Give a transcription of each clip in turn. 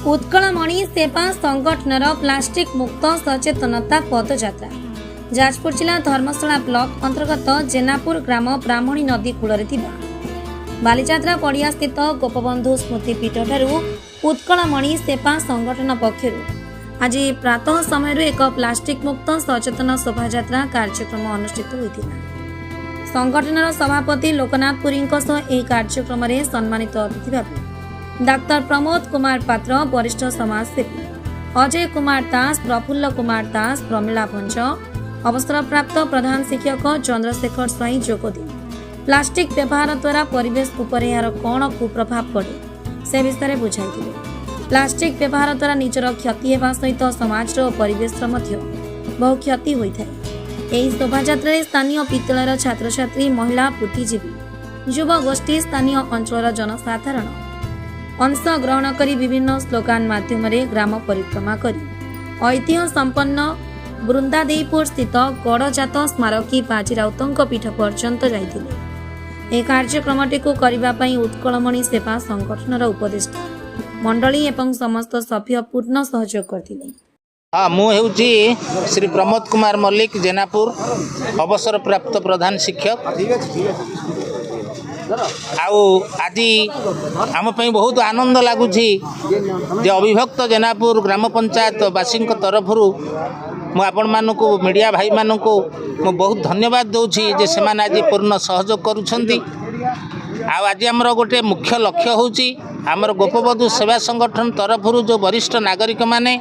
उत्कलमणि सेवा संगठनर प्लास्टिक मुक्त सचेतनता पदयात्रा जाजपुर जिला धर्मशाला ब्लॉक अंतर्गत जेनापुर ग्राम ब्राह्मणी नदी कूल बालीजात्रा पड़िया स्थित गोपबंधु स्मृतिपीठ ठारू उत्कलमणि सेवा संगठन पक्षरु आज प्रातः समय एक प्लास्टिक मुक्त सचेतन शोभायात्रा कार्यक्रम अनुष्ठित होता। संगठनर सभापति लोकनाथ पुरी कार्यक्रम में सम्मानित अतिथि भाव डाक्टर प्रमोद कुमार पात्र, वरिष्ठ समाजसेवी अजय कुमार दास, प्रफुल्ल कुमार दास, प्रमिला भंज, अवसरप्राप्त प्रधान शिक्षक चंद्रशेखर स्वाई जोगदी प्लास्टिक व्यवहार द्वारा परिवेश उपर यार कौन कुप्रभाव पड़े से विषय बुझाई। प्लास्टिक व्यवहार द्वारा निजर क्षति होगा सहित समाज और परिवेश बहु क्षति होता है। यही शोभायात्रा स्थानीय विद्यालय छात्र छात्री, महिला, बुद्धिजीवी, युव गोष्ठी, स्थानीय अंचल जनसाधारण अंश ग्रहण कर विभिन्न स्लोगान माध्यम ग्राम परिक्रमा कर ऐतिह्य संपन्न बृंदादेईपुर स्थित गड़जात स्मारकी बाजीराउतों पीठ पर्यंत जाइथिले। ए कार्यक्रमटी को करने उत्कलमणि सेवा संगठनर उपदेष्टा मंडली एवं समस्त सभ्य पूर्ण सहयोग करथिले। हाँ, मुझे श्री प्रमोद कुमार मल्लिक, जेनापुर अवसर प्राप्त प्रधान शिक्षक। आज आम बहुत आनंद लगुच अविभक्त जेनापुर ग्राम पंचायत वासी तरफ आपण मानक मीडिया भाई मानक बहुत धन्यवाद दूसरी जे से आज पूर्ण सहयोग करुँच। आज आमर गोटे मुख्य लक्ष्य होची आमर गोपबंधु सेवा संगठन तरफ जो वरिष्ठ नागरिक माने,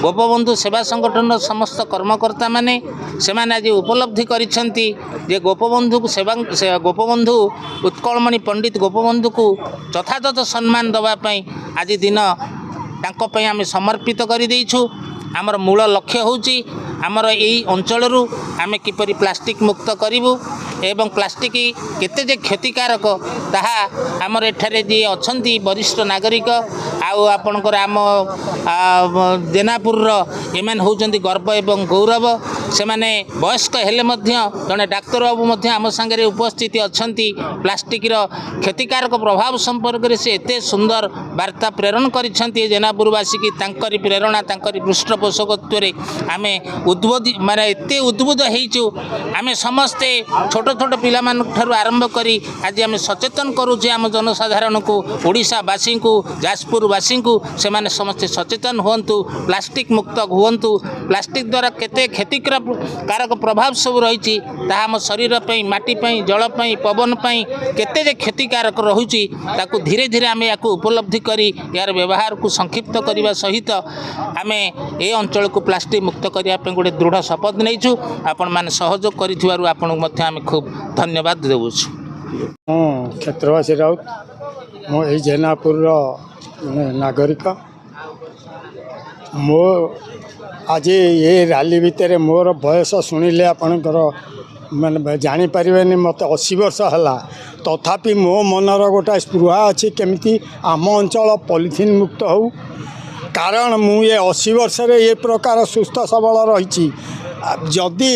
गोपबंधु सेवा संगठन समस्त कर्मकर्ता माने से आज उपलब्धि करिसेंती जे गोपबंधु सेवा गोपबंधु उत्कलमणि पंडित गोपबंधु को यथातथ सम्मान दवापाई आज दिन तांको आम समर्पित कर देइछु। आमर मूल लक्ष्य होची आमर यही अंचल आमे किपरि प्लास्टिक मुक्त करिवु एवं प्लास्टिक केते जे क्षतिकारक ताहा आमर एठारे जे अछंती वरिष्ठ नागरिक आउ आपणकर आम जेनापुर एमन होचंती गर्व एवं गौरव। से माने वयस्क हेले मध्य जने डाक्तर बाबू मध्य आम संगे उपस्थित अछंती। प्लास्टिक रो क्षतिकारक प्रभाव संपर्क रे से एते सुंदर वार्ता प्रेरण करिसेंती जेनापुरवासी की तांकरी प्रेरणा तांकरी पृष्ठपोषकत्व रे आमे उद्बोध माने एते उद्बुद्ध हेइछु। आमे समस्ते छोट छोट पिला ठारू आरंभ करी आज आम सचेतन करुचे आम जनसाधारण को, ओडिशावासी को, जाजपुरवासी को से माने समस्ते सचेतन हुंतु, प्लास्टिक मुक्त हुंतु। प्लास्टिक द्वारा केते क्षतिकारक प्रभाव सब रही आम शरीर पे, माटी पे, जल पे, पवन पे केते जे क्षतिकारक रहुची ताकू धीरे धीरे आम या उपलब्धि करी यार व्यवहार को संक्षिप्त करने सहित आम ए अंचल को प्लास्टिक मुक्त करने गोटे दृढ़ शपथ नहींचु। आपण मैंने सहयोग करिथिबारु आपन मध्य आम खूब धन्यवाद देउछु। क्षेत्रवासी राउत मो जेनापुर नागरिक मो आज ये रैली भितर मोर बयस शुणिले आपणकर माने जापर मत 80 वर्ष है तथापि मो मनर गोटा स्पृहा अच्छी केमिति आम अंचल पॉलिथिन मुक्त हो। कारण मु ये 80 वर्ष ये प्रकार सुस्थ सबल रही जदि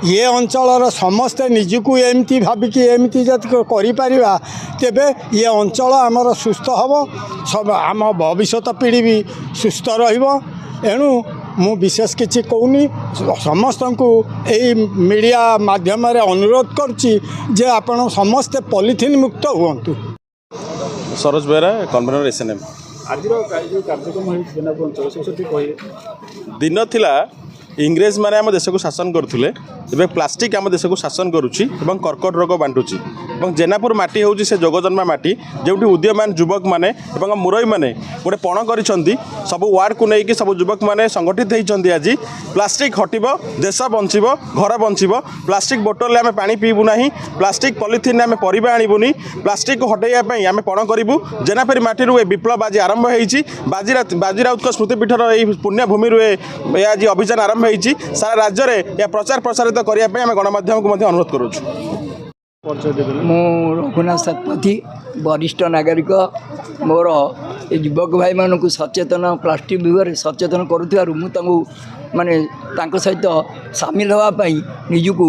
ये अंचल समस्ते निजको एमती भाविकी एमती जब करिपारिबा तेबे ये अंचल आमर सुस्थ हम सब आम भविष्य पीढ़ी भी सुस्थ रहिबो। एणु मु विशेष किसी कहूनी समस्त को यही मीडिया माध्यम अनुरोध करुच्ची जे आपण समस्ते पॉलिथिन मुक्त हुंतु। सरोज बेरा कन्वेनर SNM आज दिन थिला इंग्रेज माने आम देश को शासन करुले ए प्लास्टिक आम देश को शासन करुच्ची कर्कट रोग बांटुची। जेनापुर माटी हूँ से जोगजन्मा माटी जो उदीयमान युवक मैंने मुरई मैंने गोटे पण कर सब वार्ड को लेकिन सब युवक मैंने संगठित होती। आज प्लास्टिक हटब, देश बंचब, घर बंचब। प्लास्टिक बोतल आम पा पीबू ना, प्लास्टिक पॉलिथिन आम परिबा आणबुनी, प्लास्टिक को हटाइवाई आम पण करूँ। जेनापुर माटी विप्लव आज आरंभ होती। बाजीराउत स्मृतिपीठर यही पुण्यभूमि आज अभियान आरंभ होती। सारा राज्य में यह प्रचार प्रसारित करने आम गणमाध्यम को अनुरोध करुँ। मु रघुनाथ शतपथी वरिष्ठ नागरिक मोर युवक भाई मानक सचेतन प्लास्टिक विषय सचेतन करूँ माने तांको सहित सामिल होगापाई निजुक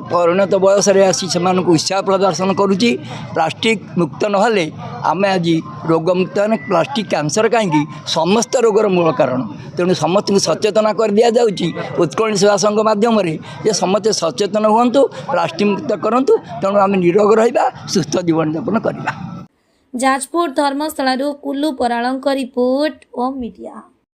परिणत बयस आसी से उत्साह प्रदर्शन करुच्ची। प्लास्टिक मुक्त नहले आम आज रोग मुक्त प्लास्टिक कैंसर कहीं समस्त रोगर मूल कारण तेणु समस्त सचेतना कर दि जाऊँगी उत्कल सेवा संघ मध्यम जे समस्ते सचेतन हूँ प्लास्टिक मुक्त करूँ तेणु आम निरोग रहा सुस्थ जीवन यापन करवा। जाजपुर धर्मशाला कुल्लू पराळଙ୍କ रिपोर्ट ओम मीडिया।